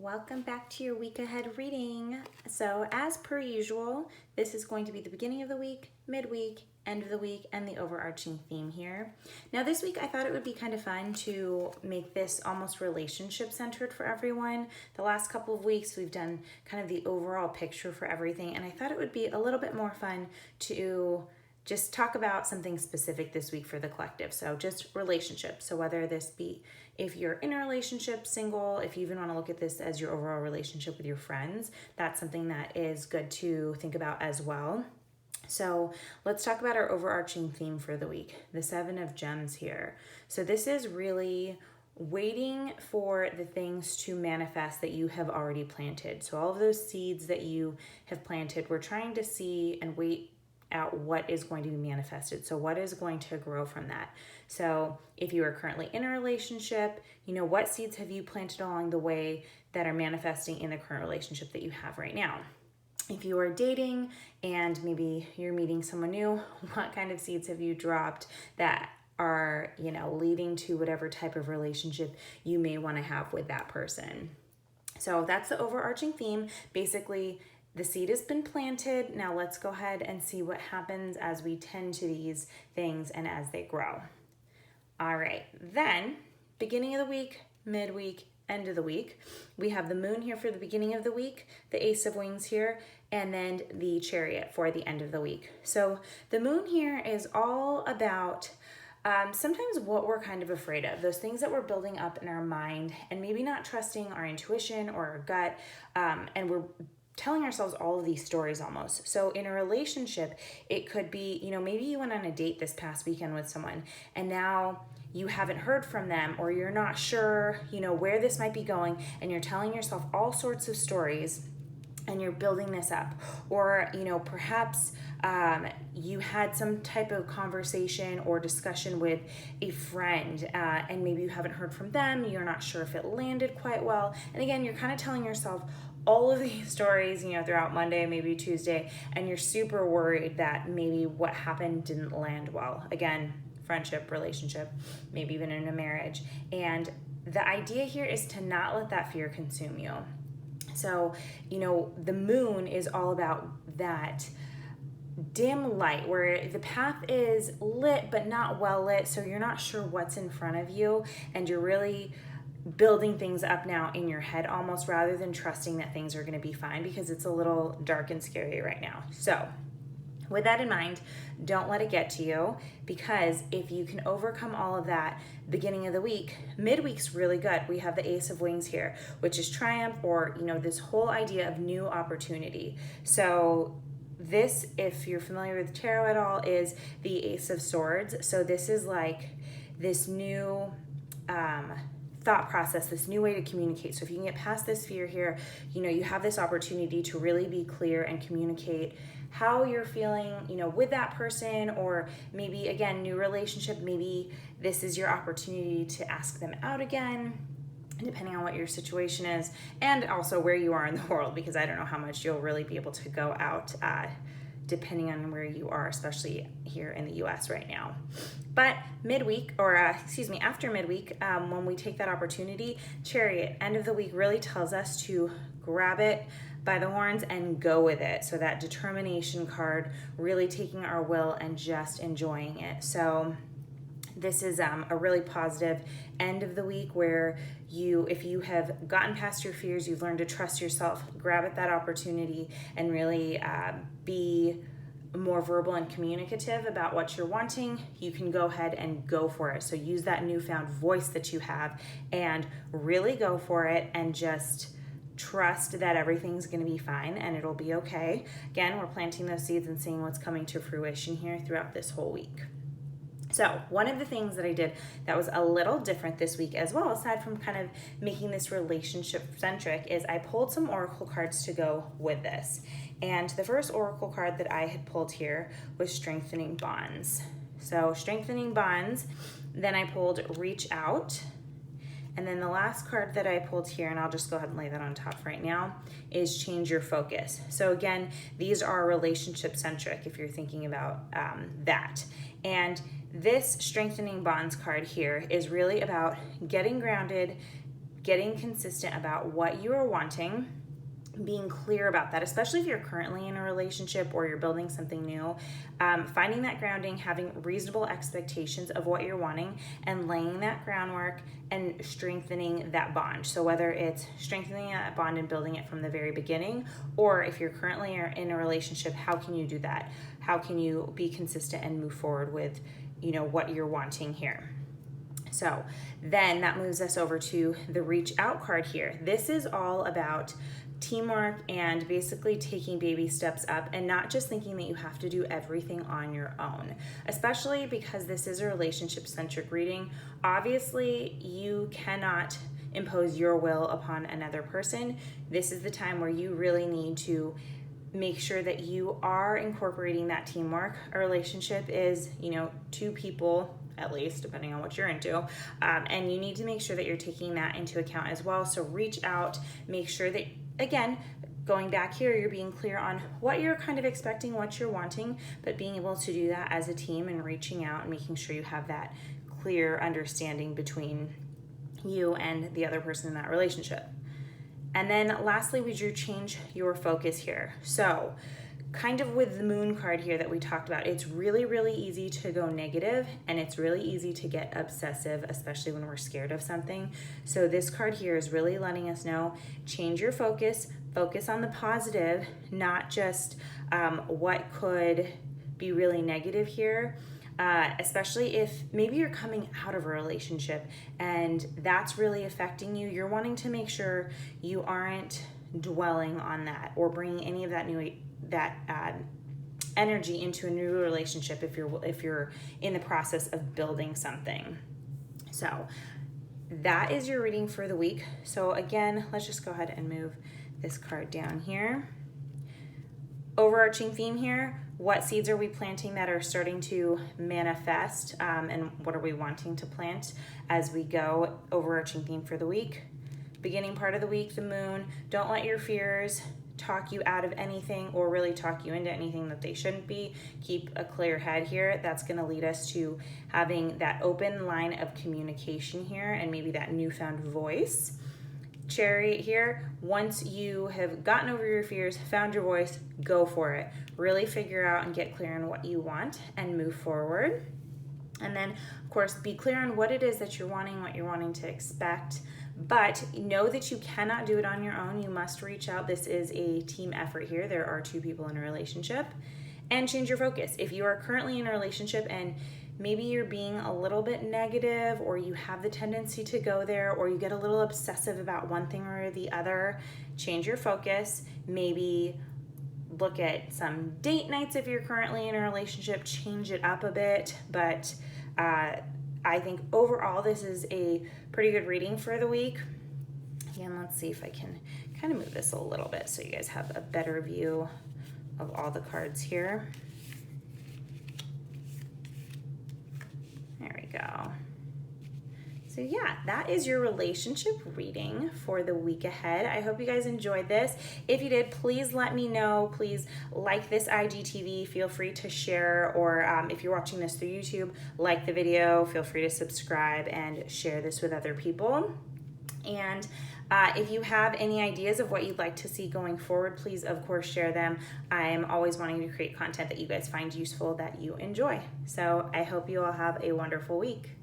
Welcome back to your week ahead reading. So as per usual, this is going to be the beginning of the week, midweek, end of the week, and the overarching theme here. Now this week I thought it would be kind of fun to make this almost relationship centered for everyone. The last couple of weeks we've done kind of the overall picture for everything, and I thought it would be a little bit more fun to just talk about something specific this week for the collective. So just relationships. So whether this be if you're in a relationship, single, if you even want to look at this as your overall relationship with your friends, that's something that is good to think about as well. So let's talk about our overarching theme for the week, the 7 of Gems here. So this is really waiting for the things to manifest that you have already planted. So all of those seeds that you have planted, we're trying to see and wait out what is going to be manifested. So what is going to grow from that? So if you are currently in a relationship, what seeds have you planted along the way that are manifesting in the current relationship that you have right now? If you are dating and maybe you're meeting someone new, what kind of seeds have you dropped that are, leading to whatever type of relationship you may want to have with that person? So that's the overarching theme. Basically, the seed has been planted. Now let's go ahead and see what happens as we tend to these things and as they grow. All right, then beginning of the week, midweek, end of the week. We have the moon here for the beginning of the week, the Ace of Wings here, and then the Chariot for the end of the week. So the moon here is all about sometimes what we're kind of afraid of, those things that we're building up in our mind and maybe not trusting our intuition or our gut, and we're telling ourselves all of these stories almost. So in a relationship, it could be, maybe you went on a date this past weekend with someone and now you haven't heard from them, or you're not sure, where this might be going, and you're telling yourself all sorts of stories and you're building this up. Or, perhaps you had some type of conversation or discussion with a friend and maybe you haven't heard from them, you're not sure if it landed quite well. And again, you're kind of telling yourself all of these stories, throughout Monday, maybe Tuesday, and you're super worried that maybe what happened didn't land well. Again, friendship, relationship, maybe even in a marriage. And the idea here is to not let that fear consume you. So, the moon is all about that dim light where the path is lit but not well lit, so you're not sure what's in front of you, and you're really building things up now in your head almost, rather than trusting that things are going to be fine, because it's a little dark and scary right now. So with that in mind, don't let it get to you, because if you can overcome all of that beginning of the week, midweek's really good. We have the Ace of Wings here, which is triumph, or this whole idea of new opportunity. So this, if you're familiar with tarot at all, is the Ace of Swords. So this is like this new thought process, this new way to communicate. So if you can get past this fear here, you have this opportunity to really be clear and communicate how you're feeling, with that person, or maybe again, new relationship, maybe this is your opportunity to ask them out again, depending on what your situation is, and also where you are in the world, because I don't know how much you'll really be able to go out depending on where you are, especially here in the US right now. But midweek, or after midweek, when we take that opportunity, Chariot, end of the week, really tells us to grab it by the horns and go with it. So that determination card, really taking our will and just enjoying it. So this is a really positive end of the week where if you have gotten past your fears, you've learned to trust yourself, grab at that opportunity and really be more verbal and communicative about what you're wanting, you can go ahead and go for it. So use that newfound voice that you have and really go for it, and just trust that everything's going to be fine and it'll be okay. Again, we're planting those seeds and seeing what's coming to fruition here throughout this whole week. So one of the things that I did that was a little different this week as well, aside from kind of making this relationship centric, is I pulled some oracle cards to go with this. And the first oracle card that I had pulled here was Strengthening Bonds. So Strengthening Bonds, then I pulled Reach Out. And then the last card that I pulled here, and I'll just go ahead and lay that on top right now, is Change Your Focus. So again, these are relationship centric if you're thinking about that. And this Strengthening Bonds card here is really about getting grounded, getting consistent about what you are wanting, being clear about that, especially if you're currently in a relationship or you're building something new, finding that grounding, having reasonable expectations of what you're wanting, and laying that groundwork and strengthening that bond. So whether it's strengthening that bond and building it from the very beginning, or if you're currently in a relationship, how can you do that? How can you be consistent and move forward with, what you're wanting here? So then that moves us over to the reach out card here. This is all about teamwork and basically taking baby steps up and not just thinking that you have to do everything on your own, especially because this is a relationship-centric reading. Obviously, you cannot impose your will upon another person. This is the time where you really need to make sure that you are incorporating that teamwork. A relationship is, two people, at least, depending on what you're into. And you need to make sure that you're taking that into account as well. So reach out, make sure that, again, going back here, you're being clear on what you're kind of expecting, what you're wanting, but being able to do that as a team and reaching out and making sure you have that clear understanding between you and the other person in that relationship. And then lastly, we drew change your focus here. So kind of with the moon card here that we talked about, it's really, really easy to go negative, and it's really easy to get obsessive, especially when we're scared of something. So this card here is really letting us know, change your focus on the positive, not just what could be really negative here. Especially if maybe you're coming out of a relationship and that's really affecting you. You're wanting to make sure you aren't dwelling on that or bringing any of that energy into a new relationship if you're in the process of building something. So that is your reading for the week. So again, let's just go ahead and move this card down here. Overarching theme here, what seeds are we planting that are starting to manifest, and what are we wanting to plant as we go? Overarching theme for the week. Beginning part of the week, the moon. Don't let your fears talk you out of anything or really talk you into anything that they shouldn't be. Keep a clear head here. That's going to lead us to having that open line of communication here and maybe that newfound voice. Chariot here, once you have gotten over your fears, found your voice, go for it. Really figure out and get clear on what you want and move forward. And then, of course, be clear on what it is that you're wanting, what you're wanting to expect. But know that you cannot do it on your own. You must reach out. This is a team effort here. There are two people in a relationship. And change your focus. If you are currently in a relationship and maybe you're being a little bit negative, or you have the tendency to go there, or you get a little obsessive about one thing or the other, change your focus. Maybe look at some date nights if you're currently in a relationship, change it up a bit. But I think overall this is a pretty good reading for the week. Again, let's see if I can kind of move this a little bit so you guys have a better view of all the cards here. There we go. So yeah, that is your relationship reading for the week ahead. I hope you guys enjoyed this. If you did, please let me know. Please like this IGTV. Feel free to share, or if you're watching this through YouTube, like the video. Feel free to subscribe and share this with other people. And if you have any ideas of what you'd like to see going forward, please, of course, share them. I am always wanting to create content that you guys find useful, that you enjoy. So I hope you all have a wonderful week.